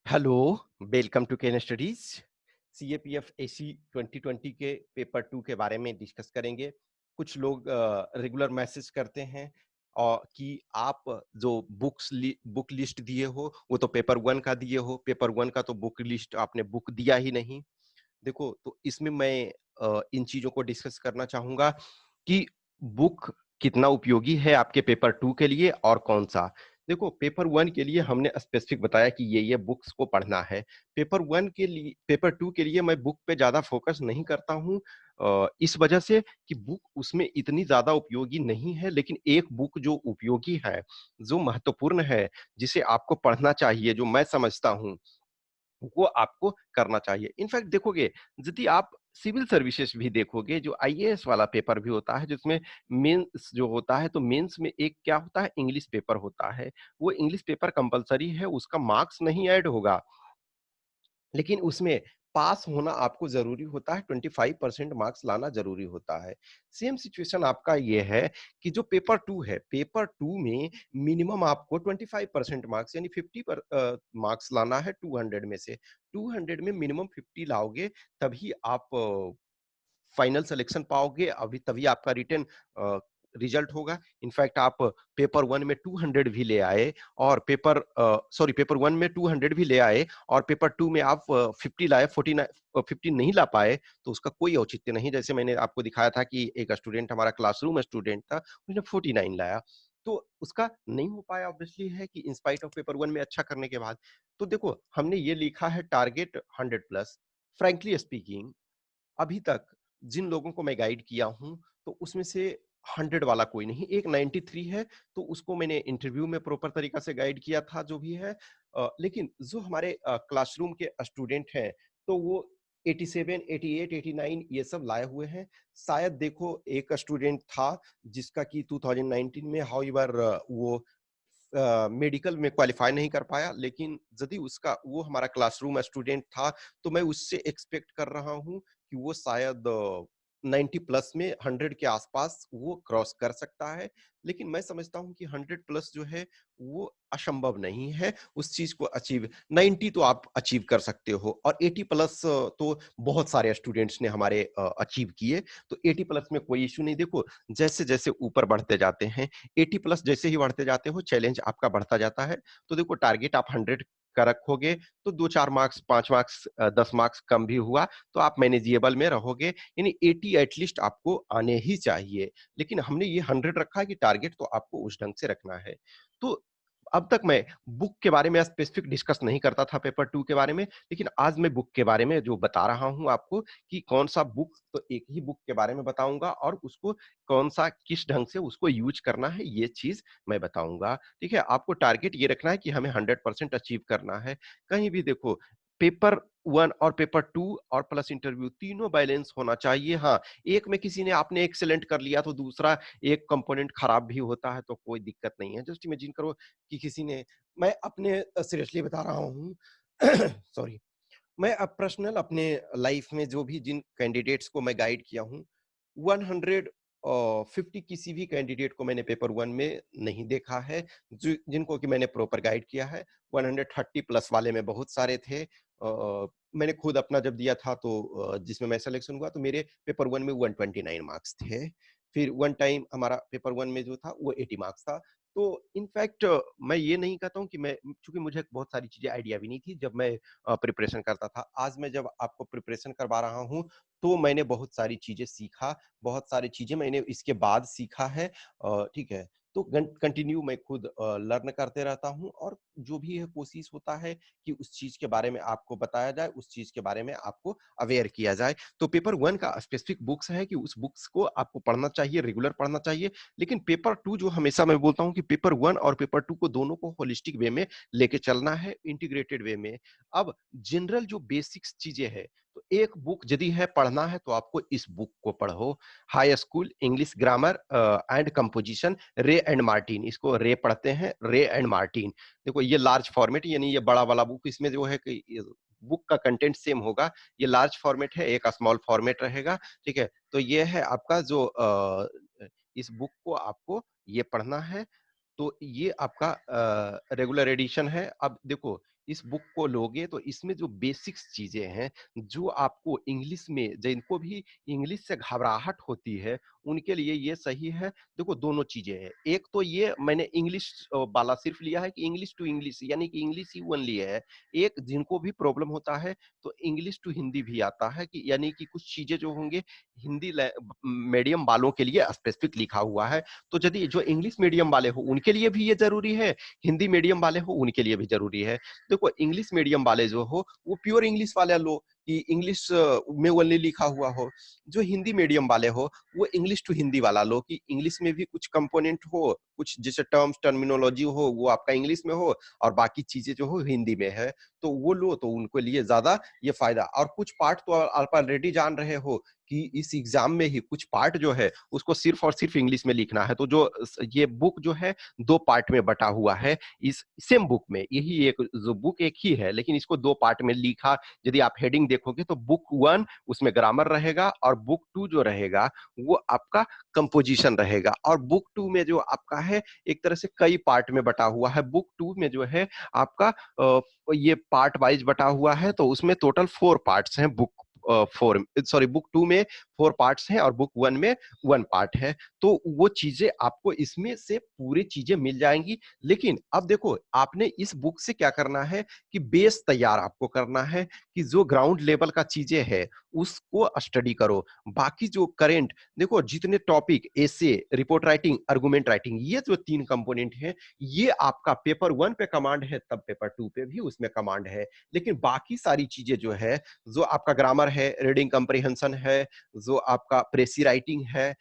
Hello, welcome to Ken Studies. CAPF AC 2020 के paper 2 के बारे में डिस्कस करेंगे। कुछ लोग रेगुलर मैसेज करते हैं और कि आप जो बुक लिस्ट दिए हो वो तो पेपर 1 का दिए हो, पेपर 1 का तो बुक लिस्ट आपने बुक दिया ही नहीं। देखो, तो इसमें मैं इन चीज़ों को डिस्कस करना चाहूँगा कि बुक कितना उपयोगी है आपके पेपर 2 के लिए और कौन-सा। देखो, पेपर 1 के लिए हमने स्पेसिफिक बताया कि ये बुक्स को पढ़ना है। पेपर 2 के लिए मैं बुक पे ज़्यादा फोकस नहीं करता हूँ इस वजह से कि बुक उसमें इतनी ज़्यादा उपयोगी नहीं है, लेकिन एक बुक जो उपयोगी है, जो महत्वपूर्ण है, जिसे आपको पढ़ना चाहिए, जो मैं समझता हूँ वो आपको करना चाहिए। इनफैक्ट देखोगे, यदि आप सिविल सर्विसेज भी देखोगे, जो आईएएस वाला पेपर भी होता है, जिसमें मेंस जो होता है, तो मेंस में एक क्या होता है, इंग्लिश पेपर होता है। वो इंग्लिश पेपर कंपल्सरी है, उसका मार्क्स नहीं ऐड होगा। लेकिन उसमें पास होना आपको ज़रूरी होता है, 25% मार्क्स लाना ज़रूरी होता है। सेम सिचुएशन आपका ये है कि जो पेपर 2 है, पेपर 2 में मिनिमम आपको 25% मार्क्स यानी मार्क्स लाना है 200 में से। 200 में मिनिमम 50 लाओगे, तभी आप फाइनल सिलेक्शन पाओगे, अभी तभी आपका रिटन रिजल्ट होगा। इनफैक्ट आप पेपर 1 में 200 भी ले आए और पेपर 1 में 200 भी ले आए और पेपर 2 में आप 50 लाए, 50 नहीं ला पाए, तो उसका कोई औचित्य नहीं। जैसे मैंने आपको दिखाया था कि एक स्टूडेंट हमारा क्लासरूम स्टूडेंट था, उसने 49 लाया, तो उसका नहीं हो पाया ऑब्वियसली है कि इन स्पाइट ऑफ पेपर 1 में अच्छा करने के बाद। तो देखो, हमने ये लिखा है टारगेट 100 प्लस। फ्रैंकली स्पीकिंग, अभी तक जिन लोगों को मैं गाइड किया हूँ, तो उसमें से 100 वाला कोई नहीं, एक 93 है, तो उसको मैंने इंटरव्यू में प्रॉपर तरीका से गाइड किया था, जो भी है। लेकिन जो हमारे क्लासरूम के स्टूडेंट हैं, तो वो 87, 88, 89 ये सब लाए हुए हैं। शायद देखो, एक स्टूडेंट था, जिसका कि 2019 में हाउएवर वो मेडिकल में क्वालीफाई नहीं कर पाया, लेकिन यदि उसका वो हमारा क्लासरूम स्टूडेंट था, तो मैं उससे एक्सपेक्ट कर रहा हूँ कि वो शायद 90 प्लस में 100 के आसपास वो क्रॉस कर सकता है। लेकिन मैं समझता हूँ कि 100 प्लस जो है, वो असंभव नहीं है उस चीज़ को अचीव। 90 तो आप अचीव कर सकते हो और 80 प्लस तो बहुत सारे स्टूडेंट्स ने हमारे अचीव किए, तो 80 प्लस में कोई इश्यू नहीं। देखो, जैसे-जैसे ऊपर बढ़ते जाते हैं, 80 प्लस जैसे ही बढ़ते जाते हो, चैलेंज आपका बढ़ता जाता है। तो देखो, टारगेट आप 100 का रखोगे, तो 2-4 मार्क्स, 5 मार्क्स 10 मार्क्स कम भी हुआ, तो आप मैनेजेबल में रहोगे। यानी 80 एटलीस्ट आपको आने ही चाहिए। लेकिन हमने ये 100 रखा है कि टारगेट तो आपको उस ढंग से रखना है। तो अब तक मैं बुक के बारे में स्पेसिफिक डिस्कस नहीं करता था पेपर 2 के बारे में, लेकिन आज मैं बुक के बारे में जो बता रहा हूँ आपको कि कौन-सा बुक, तो एक ही बुक के बारे में बताऊँगा और उसको कौन-सा किस ढंग से उसको यूज़ करना है, ये चीज़ मैं बताऊँगा। ठीक है? आपको टारगेट ये रखना है कि हमें 100% अचीव करना है। कहीं भी देखो, पेपर 1 और पेपर 2 और प्लस इंटरव्यू तीनों बैलेंस होना चाहिए। हाँ, एक में किसी ने आपने एक्सीलेंट कर लिया, तो दूसरा एक कंपोनेंट खराब भी होता है, तो कोई दिक्कत नहीं है। जस्ट इमेजिन करो कि किसी ने, मैं अपने सीरियसली बता रहा हूँ सॉरी, मैं अब पर्सनल अपने लाइफ में जो भी जिन कैंडिडेट्स को मैं गाइड किया हूँ, 150 किसी भी कैंडिडेट को मैंने पेपर 1 में नहीं देखा है, जिनको कि मैंने प्रॉपर गाइड किया है। 130 प्लस वाले में बहुत सारे थे। मैंने खुद अपना जब दिया था, तो जिसमें मैं सिलेक्शन हुआ, तो मेरे पेपर 1 में 129 मार्क्स थे। फिर वन टाइम हमारा पेपर 1 में जो था वो 80 मार्क्स था। तो इनफैक्ट मैं ये नहीं कहता हूँ कि मैं, चूँकि मुझे बहुत सारी चीज़ें आइडिया भी नहीं थी जब मैं प्रिपरेशन करता था। आज मैं जब आपको प्रिपरेशन करवा रहा हूँ, तो मैंने बहुत सारी चीज़ें सीखा, बहुत सारी चीज़ें मैंने इसके बाद सीखा है। ठीक है? तो कंटिन्यू मैं खुद लर्न करते रहता हूँ और जो भी है कोशिश होता है कि उस चीज़ के बारे में आपको बताया जाए, उस चीज़ के बारे में आपको अवेयर किया जाए। तो पेपर 1 का स्पेसिफिक बुक्स है कि उस बुक्स को आपको पढ़ना चाहिए, रेगुलर पढ़ना चाहिए। लेकिन पेपर 2 जो हमेशा मैं बोलता हूँ कि पेपर 1 और पेपर 2 को दोनों को होलिस्टिक वे में लेके चलना है, इंटीग्रेटेड वे में। अब जनरल जो बेसिक्स चीज़ें हैं, तो एक बुक यदि है पढ़ना है, तो आपको इस बुक को पढ़ो। High school English grammar and composition, रे एंड मार्टिन, इसको रे पढ़ते हैं, रे एंड मार्टिन। देखो, ये लार्ज फॉर्मेट, यानी ये बड़ा वाला बुक, इसमें जो है कि बुक का कंटेंट सेम होगा। ये लार्ज फॉर्मेट है, एक स्मॉल फॉर्मेट रहेगा। ठीक है? तो ये है आपका जो इस बुक को आपको ये पढ़ना है। तो ये आपका रेगुलर एडिशन है। अब देखो, इस बुक को लोगे तो इसमें जो बेसिक्स चीज़ें हैं, जो आपको इंग्लिश में जिनको भी इंग्लिश से घबराहट होती है, उनके लिए ये सही है। देखो दोनों चीज़ें हैं, एक तो ये मैंने इंग्लिश वाला सिर्फ़ लिया है कि इंग्लिश टू इंग्लिश यानी कि इंग्लिश ही ओनली है। एक जिनको भी प्रॉब्लम होता है, तो इंग्लिश टू हिंदी भी आता है कि यानी कि कुछ चीज़ें जो होंगे हिंदी मीडियम वालों के लिए स्पेसिफिक लिखा हुआ है। तो यदि जो इंग्लिश मीडियम वाले हो उनके लिए भी ये ज़रूरी है, हिंदी मीडियम वाले हो उनके लिए भी ज़रूरी है। देखो इंग्लिश मीडियम वाले जो हो वो प्योर इंग्लिश वाले लो कि इंग्लिश में ओनली लिखा हुआ हो। जो हिंदी मीडियम वाले हो वो इंग्लिश टू हिंदी वाला लो कि इंग्लिश में भी कुछ कंपोनेंट हो, कुछ जैसे टर्म्स टर्मिनोलॉजी हो वो आपका इंग्लिश में हो और बाकी चीज़ें जो हो हिंदी में है। तो वो लो तो उनके लिए ज़्यादा ये फ़ायदा और कुछ पार्ट तो आप ऑलरेडी जान रहे हो कि इस एग्ज़ाम में ही कुछ पार्ट जो है उसको सिर्फ़ और सिर्फ़ इंग्लिश में लिखना है। तो जो ये बुक जो है 2 पार्ट में बँटा हुआ है। इस सेम बुक में यही एक जो बुक एक ही है लेकिन इसको 2 पार्ट में लिखा यदि आप हेडिंग देखोगे तो बुक 1 उसमें ग्रामर रहेगा और बुक 2 जो रहेगा वो आपका कंपोजिशन रहेगा और बुक 2 में जो आपका है एक तरह से कई पार्ट में बँटा हुआ है। बुक 2 में जो है आपका ये पार्ट वाइज़ बँटा हुआ है तो उसमें टोटल 4 पार्ट्स हैं बुक 4 सॉरी बुक 2 में 4 पार्ट्स हैं और बुक 1 में 1 पार्ट है। तो वो चीज़ें आपको इसमें से पूरी चीज़ें मिल जाएँगी। लेकिन अब देखो आपने इस बुक से क्या करना है कि बेस तैयार आपको करना है कि जो ग्राउंड लेवल का चीज़ें हैं, उसको स्टडी करो। बाकी जो करंट देखो जितने टॉपिक एसे, रिपोर्ट राइटिंग, आर्गुमेंट राइटिंग ये जो 3 कंपोनेंट हैं, ये आपका पेपर 1 पे कमांड है तब पेपर 2 पे भी उसमें कमांड है। लेकिन बाकी सारी चीज़ें जो है, जो आपका ग्रामर है, रीडिंग कम्प्रिहेंशन है, जो आपका प्रेसी राइटिंग है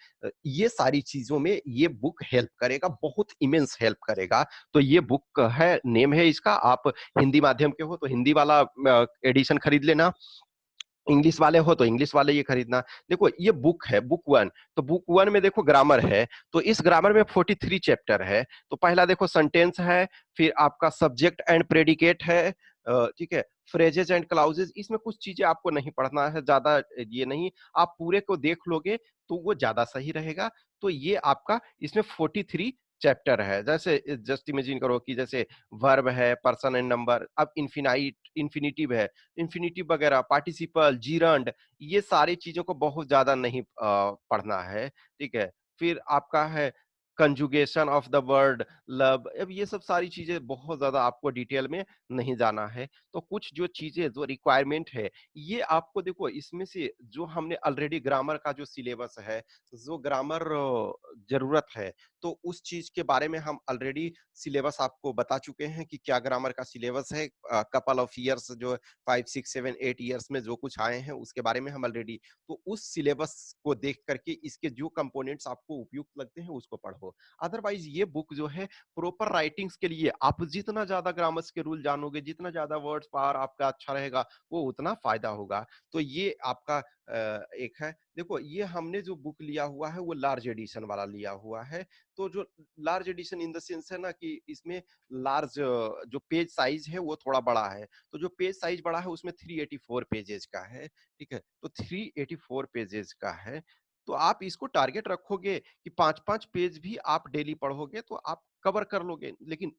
ये सारी चीज़ों में ये बुक हेल्प करेगा, बहुत इमेंस हेल्प करेगा। तो ये बुक है नेम है इसका आप हिंदी माध्यम के हो तो हिंदी वाला एडिशन खरीद लेना। इंग्लिश वाले हो तो इंग्लिश वाले ये खरीदना। देखो ये बुक है बुक 1 तो बुक 1 में देखो ग्रामर है, तो इस ग्रामर में 43 चैप्टर है। तो पहला देखो सेंटेंस है, फिर आपका सब्जेक्ट एंड प्रेडिकेट है ठीक है? फ्रेजेस एंड क्लॉजेस इसमें कुछ चीज़ें आपको नहीं पढ़ना है, ज़्यादा ये नहीं, आप पूरे को देख लोगे तो वो ज़्यादा सही रहेगा। तो ये आपका इसमें 43 चैप्टर है। जैसे जस्ट इमेजिन करो कि जैसे वर्ब है, पर्सन एंड नंबर, अब इन्फिनिटिव है, इन्फिनिटिव वगैरह, पार्टिसिपल, जीरंड ये सारी चीज़ों को बहुत ज़्यादा नहीं पढ़ना है, ठीक है? फिर आपका है conjugation of the word love अब ये सब सारी चीज़ें बहुत ज़्यादा आपको डिटेल में नहीं जाना है। तो कुछ जो चीज़ें जो रिक्वायरमेंट है, ये आपको देखो इसमें से जो हमने ऑलरेडी ग्रामर का जो सिलेबस है, जो ग्रामर ज़रूरत है, तो उस चीज़ के बारे में हम ऑलरेडी सिलेबस आपको बता चुके हैं कि क्या ग्रामर का सिलेबस है। कपल ऑफ ईयर्स जो 5, 6, 7, 8 ईयर्स में जो कुछ आए हैं उसके बारे में हम ऑलरेडी तो उस सिलेबस को देख करके इसके जो कंपोनेंट्स आपको उपयुक्त लगते हैं उसको पढ़ो। अदरवाइज़ ये बुक जो है प्रॉपर राइटिंग्स के लिए आप जितना ज़्यादा ग्रामर्स के रूल जानोगे, जितना ज़्यादा वर्ड्स पावर आपका अच्छा रहेगा, वो उतना फ़ायदा होगा। तो ये आपका एक है। देखो ये हमने जो बुक लिया हुआ है वो लार्ज एडिशन वाला लिया हुआ है। तो जो large edition in the sense है ना कि इसमें लार्ज जो पेज साइज़ है वो थोड़ा बड़ा है। तो जो पेज साइज़ बड़ा है उसमें 384 पेजेज़ का है, ठीक है? तो 384 पेजेज़ का है। तो आप इसको टारगेट रखोगे कि 5-5 पेज भी आप डेली पढ़ोगे तो आप कवर कर लोगे। लेकिन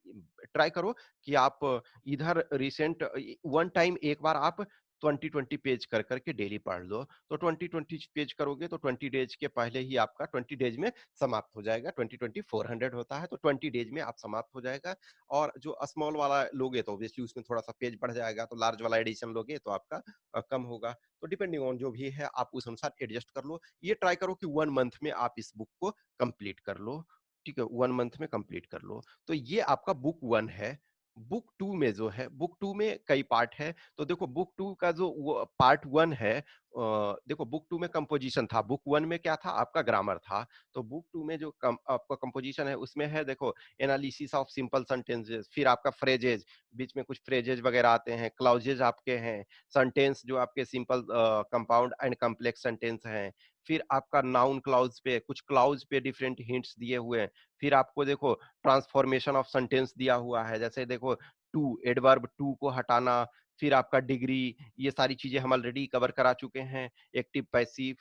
ट्राई करो कि आप इधर रिसेंट वन टाइम एक बार आप 20-20 पेज कर कर के डेली पढ़ लो। तो 20-20 पेज करोगे तो 20 डेज़ के पहले ही आपका 20 डेज़ में समाप्त हो जाएगा। 20-20 400 होता है तो 20 डेज़ में आप समाप्त हो जाएगा। और जो स्मॉल वाला लोगे तो ऑब्वियसली उसमें थोड़ा-सा पेज बढ़ जाएगा, तो लार्ज वाला एडिशन लोगे तो आपका कम होगा। तो डिपेंडिंग ऑन जो भी है आप उस अनुसार एडजस्ट कर लो। ये ट्राई करो कि 1 मंथ में आप इस बुक को कंप्लीट कर लो, ठीक है? 1 मंथ में कंप्लीट कर लो। तो ये आपका बुक 1 है। बुक 2 में जो है बुक 2 में कई पार्ट है। तो देखो बुक 2 का जो वो पार्ट 1 है देखो बुक 2 में कंपोजिशन था, बुक 1 में क्या था आपका ग्रामर था। तो बुक 2 में जो आपका कंपोजिशन है उसमें है देखो एनालिसिस ऑफ सिंपल सेंटेंसेस, फिर आपका फ्रेजेज़, बीच में कुछ फ्रेजेज़ वगैरह आते हैं, क्लॉजेज़ आपके हैं, सेंटेंस जो आपके simple compound and complex sentence हैं। फिर आपका नाउन क्लॉज पे कुछ क्लॉज पे डिफरेंट हिंट्स दिए हुए हैं। फिर आपको देखो ट्रांसफॉर्मेशन ऑफ सेंटेंस दिया हुआ है, जैसे देखो टू एडवर्ब टू को हटाना, फिर आपका डिग्री, ये सारी चीज़ें हम ऑलरेडी कवर करा चुके हैं, एक्टिव पैसिव,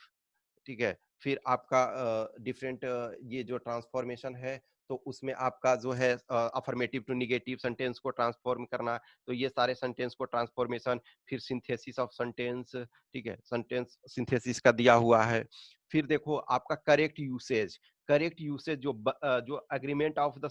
ठीक है? फिर आपका डिफरेंट ये जो ट्रांसफॉर्मेशन है, तो उसमें आपका जो है अफर्मेटिव टू नेगेटिव सेंटेंस को ट्रांसफॉर्म करना, तो ये सारे सेंटेंस को ट्रांसफॉर्मेशन, फिर सिंथेसिस ऑफ सेंटेंस, ठीक है, सेंटेंस सिंथेसिस का दिया हुआ है। फिर देखो आपका करेक्ट यूसेज जो agreement of the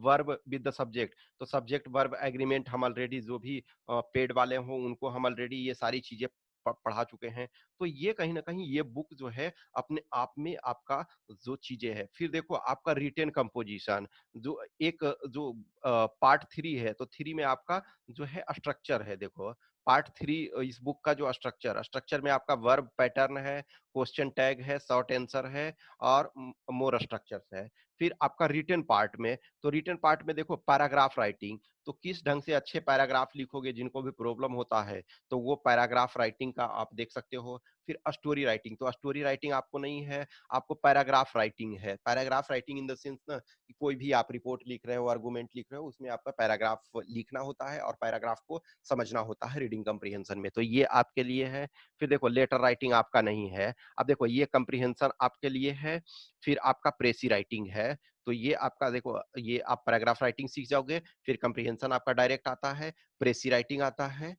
verb with the subject, तो सब्जेक्ट वर्ब एग्रीमेंट हम ऑलरेडी जो भी पेड वाले हों उनको हम ऑलरेडी ये सारी चीजें पढ़ा चुके हैं। तो ये कहीं ना कहीं ये बुक जो है अपने आप में आपका जो चीजें है। फिर देखो आपका रिटेन कंपोजिशन, जो एक जो पार्ट थ्री है, तो थ्री में आपका जो है स्ट्रक्चर है। देखो पार्ट थ्री इस बुक का जो स्ट्रक्चर में आपका वर्ब पैटर्न है, क्वेश्चन टैग है, शॉर्ट आंसर है और मोर स्ट्रक्चर्स है। फिर आपका रिटन पार्ट में, तो रिटन पार्ट में देखो पैराग्राफ राइटिंग, तो किस ढंग से अच्छे पैराग्राफ लिखोगे, जिनको भी प्रॉब्लम होता है तो वो पैराग्राफ राइटिंग का आप देख सकते हो। फिर स्टोरी राइटिंग, तो स्टोरी राइटिंग आपको नहीं है, आपको पैराग्राफ राइटिंग है। Paragraph writing in the sense ना कि कोई भी आप रिपोर्ट लिख रहे हो, आर्गुमेंट लिख रहे हो, उसमें आपका पैराग्राफ लिखना होता है और पैराग्राफ को समझना होता है रीडिंग कंप्रीहेंशन में, तो ये आपके लिए है। फिर देखो लेटर राइटिंग आपका नहीं है। अब देखो ये कंप्रीहेंशन आपके लिए है। फिर आपका प्रेसी राइटिंग है, तो ये आपका देखो, ये आप पैराग्राफ राइटिंग सीख जाओगे, फिर कंप्रीहेंशन आपका डायरेक्ट आता है, प्रेसी राइटिंग आता है,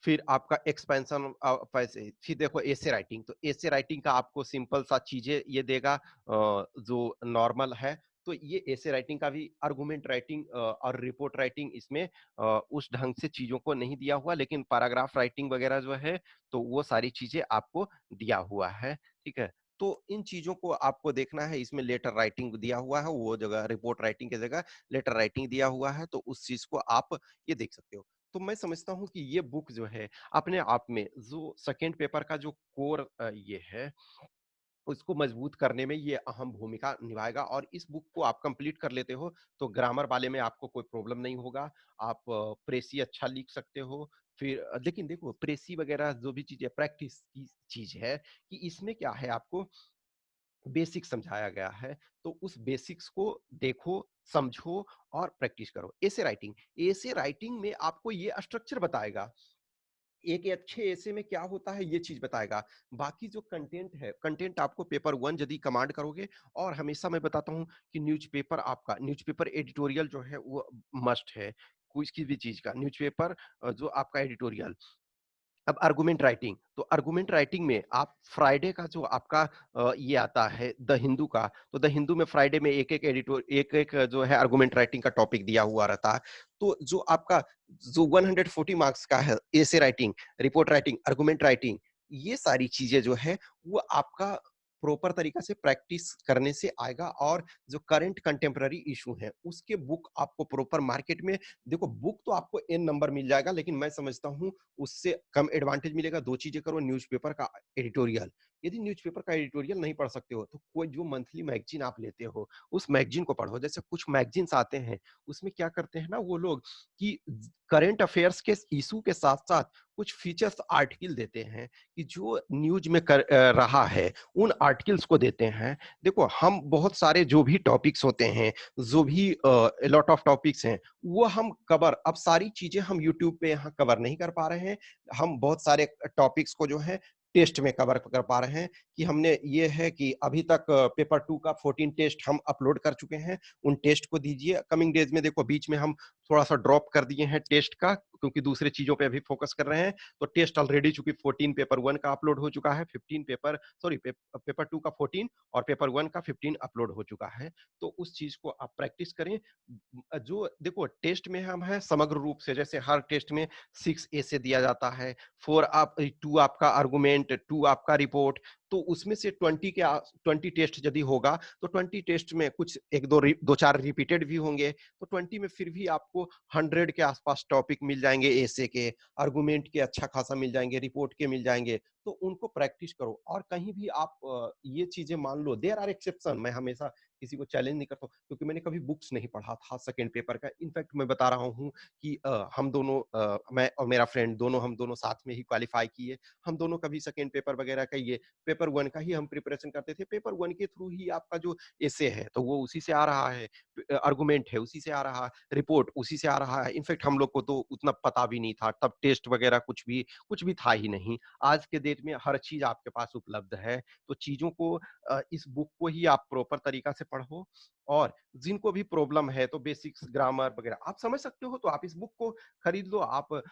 फिर आपका एक्सपेंशन पैसे, फिर देखो एसे राइटिंग, तो एसे राइटिंग का आपको सिंपल सा चीजें ये देगा जो नॉर्मल है। तो ये एसे राइटिंग का भी, आर्गुमेंट राइटिंग और रिपोर्ट राइटिंग इसमें उस ढंग से चीजों को नहीं दिया हुआ, लेकिन पैराग्राफ राइटिंग वगैरह जो है तो वो सारी चीजें आपको दिया हुआ है, ठीक है। तो इन चीजों को आपको देखना है। इसमें लेटर राइटिंग दिया हुआ है, वो जगह रिपोर्ट राइटिंग की जगह लेटर राइटिंग दिया हुआ है, तो उस चीज को आप ये देख सकते हो। तो मैं समझता हूँ कि ये बुक जो है अपने आप में जो सेकेंड पेपर का जो कोर ये है उसको मजबूत करने में ये अहम भूमिका निभाएगा, और इस बुक को आप कंप्लीट कर लेते हो तो ग्रामर वाले में आपको कोई प्रॉब्लम नहीं होगा। आप प्रेसी अच्छा लिख सकते हो। फिर लेकिन देखो प्रेसी वगैरह जो भी चीज है प्रैक्टिस की चीज है, कि इसमें क्या है आपको बेसिक समझाया गया है, तो उस बेसिक्स को देखो, समझो और प्रैक्टिस करो। ऐसे राइटिंग में आपको ये स्ट्रक्चर बताएगा, एक अच्छे ऐसे में क्या होता है ये चीज बताएगा। बाकी जो कंटेंट है, कंटेंट आपको पेपर वन यदि कमांड करोगे, और हमेशा मैं बताता हूँ कि न्यूज़पेपर एडिटोरियल जो है वो मस्ट है। किसी भी चीज का न्यूज़पेपर जो आपका एडिटोरियल। अब आर्गुमेंट राइटिंग, तो आर्गुमेंट राइटिंग में आप फ्राइडे का जो आपका ये आता है द हिंदू का, तो द हिंदू में फ्राइडे में एक एक जो है आर्गुमेंट राइटिंग का टॉपिक दिया हुआ रहता है। तो जो आपका जो 140 मार्क्स का है, essay writing, report writing, argument writing, ये सारी चीजें जो है वो आपका प्रॉपर तरीका से प्रैक्टिस करने से आएगा। और जो करंट कंटेम्पररी इशू है उसके बुक आपको प्रॉपर मार्केट में, देखो बुक तो आपको एन नंबर मिल जाएगा, लेकिन मैं समझता हूँ उससे कम एडवांटेज मिलेगा। दो चीजें करो, न्यूज़पेपर का एडिटोरियल, यदि न्यूज़पेपर का एडिटोरियल नहीं पढ़ सकते हो तो कोई जो मंथली मैगजीन आप लेते हो उस मैगजीन को पढ़ो। जैसे कुछ मैगजीन्स आते हैं, उसमें क्या करते हैं ना वो लोग कि करंट अफेयर्स के इशू के साथ साथ कुछ फीचर्स आर्टिकल देते हैं कि जो न्यूज में रहा है उन आर्टिकल्स को देते हैं। देखो हम बहुत सारे जो भी टॉपिक्स होते हैं, जो भी लॉट ऑफ टॉपिक्स हैं, वो हम कवर, अब सारी चीजें हम यूट्यूब पे यहाँ कवर नहीं कर पा रहे हैं। हम बहुत सारे टॉपिक्स को जो है टेस्ट में कवर कर पा रहे हैं, कि हमने ये है कि अभी तक पेपर टू का 14 टेस्ट हम अपलोड कर चुके हैं। उन टेस्ट को दीजिए कमिंग डेज में। देखो बीच में हम थोड़ा सा ड्रॉप कर दिए हैं टेस्ट का, क्योंकि दूसरे चीजों पे अभी फोकस कर रहे हैं। तो टेस्ट ऑलरेडी चूंकि 14 पेपर वन का अपलोड हो चुका है, 15 पेपर सॉरी पेपर टू का 14 और पेपर वन का 15 अपलोड हो चुका है। तो उस चीज को आप प्रैक्टिस करें। जो देखो टेस्ट में हम है समग्र रूप से, जैसे हर टेस्ट में 6 ऐसे दिया जाता है, 4 आप 2 आपका आर्गुमेंट, 2 आपका रिपोर्ट। तो उसमें से 20 टेस्ट यदि होगा तो 20 टेस्ट में कुछ एक दो दो चार रिपीटेड भी होंगे, तो 20 में फिर भी आपको 100 के आसपास टॉपिक मिल जाएंगे, ऐसे के, आर्गुमेंट के अच्छा खासा मिल जाएंगे, रिपोर्ट के मिल जाएंगे। तो उनको प्रैक्टिस करो। और कहीं भी आप ये चीजें मान लो, देयर आर एक्सेप्शन, मैं हमेशा किसी को चैलेंज नहीं करता हूँ, क्योंकि मैंने कभी बुक्स नहीं पढ़ा था सेकंड पेपर का। इनफैक्ट मैं बता रहा हूँ कि हम दोनों मैं और मेरा फ्रेंड दोनों, हम दोनों साथ में ही क्वालिफाई किए। हम दोनों कभी सेकंड पेपर वगैरह का ये पेपर वन का ही हम प्रिपरेशन करते थे। पेपर वन के थ्रू ही आपका जो एसे है तो वो उसी से आ रहा है, आर्गुमेंट है उसी से आ रहा है, रिपोर्ट उसी से आ रहा है। इनफैक्ट हम लोग को तो उतना पता भी नहीं था तब, टेस्ट वगैरह कुछ भी था ही नहीं। आज के डेट में हर चीज आपके पास उपलब्ध है। तो चीजों को इस बुक को ही आप प्रॉपर तरीका से पढ़ो, और जिनको भी प्रॉब्लम है तो बेसिक्स ग्रामर वगैरह आप समझ सकते हो तो आप इस बुक को खरीद लो। आप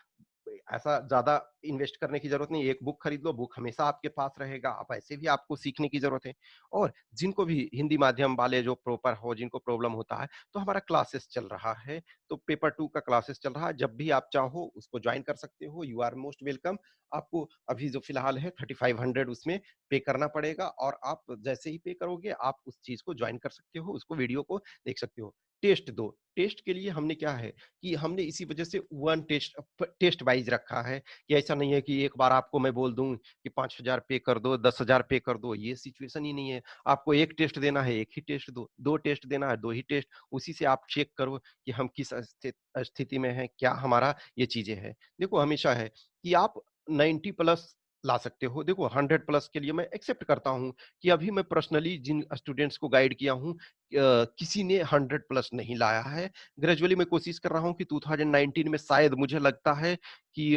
ऐसा ज़्यादा इन्वेस्ट करने की ज़रूरत नहीं है, एक बुक खरीद लो, बुक हमेशा आपके पास रहेगा, आप ऐसे भी आपको सीखने की ज़रूरत है। और जिनको भी हिंदी माध्यम वाले जो प्रॉपर हो, जिनको प्रॉब्लम होता है, तो हमारा क्लासेस चल रहा है, तो पेपर 2 का क्लासेस चल रहा है, जब भी आप चाहो उसको जॉइन कर सकते हो, यू आर मोस्ट वेलकम। आपको अभी जो फिलहाल है 3500 उसमें पे करना पड़ेगा, और आप जैसे ही पे करोगे, आप उस चीज़ को जॉइन कर सकते हो, उसको वीडियो को देख सकते हो। टेस्ट 2, टेस्ट के लिए हमने क्या है कि हमने इसी वजह से वन टेस्ट वाइज रखा है, कि ऐसा नहीं है कि एक बार आपको मैं बोल दूं कि 5000 पे कर दो, 10,000 पे कर दो, ये सिचुएशन ही नहीं है। आपको एक टेस्ट देना है, एक ही टेस्ट दो, दो टेस्ट देना है, दो ही टेस्ट, उसी से आप चेक करो कि हम किस स्थिति में हैं, क्या हमारा ये चीजें हैं। देखो हमेशा है कि आप 90 प्लस ला सकते हो। देखो 100 प्लस के लिए मैं एक्सेप्ट करता हूं कि अभी मैं पर्सनली जिन स्टूडेंट्स को गाइड किया हूं, किसी ने 100 प्लस नहीं लाया है। ग्रेजुअली मैं कोशिश कर रहा हूँ कि 2019 में शायद मुझे लगता है कि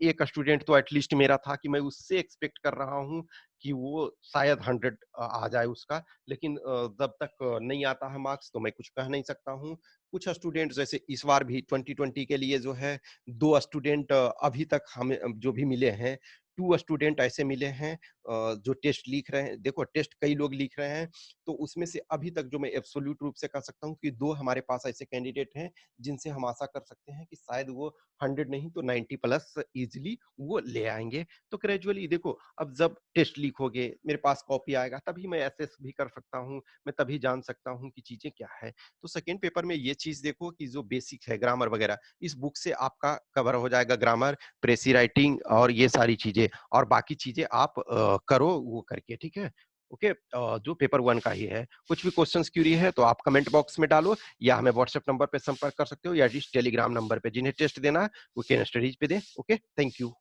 एक स्टूडेंट तो एटलीस्ट मेरा था कि मैं उससे एक्सपेक्ट कर रहा हूँ कि वो शायद 100 आ जाए उसका। लेकिन जब तक नहीं आता है मार्क्स तो मैं कुछ कह नहीं सकता हूँ। कुछ स्टूडेंट जैसे इस बार भी 2020 के लिए जो है 2 स्टूडेंट अभी तक हमें जो भी मिले हैं, 2 स्टूडेंट ऐसे मिले हैं जो टेस्ट लिख रहे हैं। देखो टेस्ट कई लोग लिख रहे हैं, तो उसमें से अभी तक जो मैं एब्सोल्यूट रूप से कह सकता हूँ कि 2 हमारे पास ऐसे कैंडिडेट हैं, जिनसे हम आशा कर सकते हैं कि शायद वो 100 नहीं तो 90 प्लस ईज़िली वो ले आएँगे। तो ग्रेजुअली देखो, अब जब टेस्ट लीक होगे, मेरे पास कॉपी आएगा, तभी मैं असेस भी कर सकता हूँ, मैं तभी जान सकता हूँ कि चीज़ें क्या है। तो सेकंड पेपर में ये चीज़ देखो कि जो बेसिक है ग्रामर वगैरह, इस बुक से आपका कवर हो जाएगा ग्रामर, प्रेसी राइटिंग और ये सारी चीज़ें, और बाकी चीज़ें आप करो वो करके, ठीक है? ओके, जो पेपर 1 का ही है। कुछ भी क्वेश्चंस क्यूरी है तो आप कमेंट बॉक्स में डालो, या हमें व्हाट्सएप नंबर पे संपर्क कर सकते हो, या जिस टेलीग्राम नंबर पे, जिन्हें टेस्ट देना है वो केन स्टडीज पे दें। Okay, thank you.